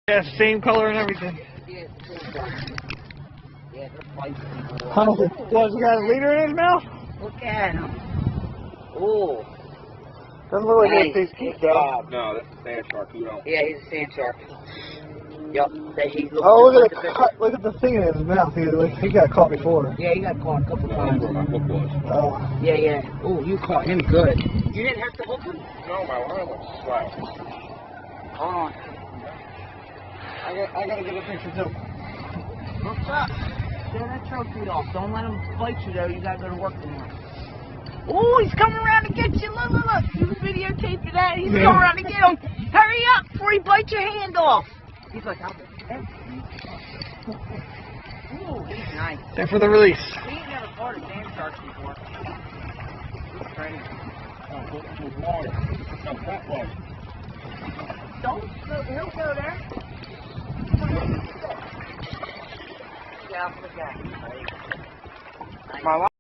Yeah, same color and everything. Yeah, they're feisty. Oh, what, he got a leader in his mouth? Look at him. Oh. Doesn't look like Nice. these keep though. No, that's a sand shark. You don't. Yeah, he's a sand shark. Yep. He looks Oh, look just at like the cut, look at the thing in his mouth. He got caught before. Yeah, he got caught a couple No, times. that's where my hook was. Oh. Yeah, yeah. Oh, you caught him good. You didn't have to hook him? No, my line was slack. Hold on. I gotta get a picture too. What's up? Get that trophy off. Don't let him bite you though. You gotta go to work tomorrow. Oh, he's coming around to get you. Look, look, look. You videotaping that. He's coming around to get him. Hurry up before he bites your hand off. He's like, I'll Ooh, he's nice. Time for the release. He's never caught a sand shark before. He's crazy. Don't go, he'll go there. Yeah, look at him. My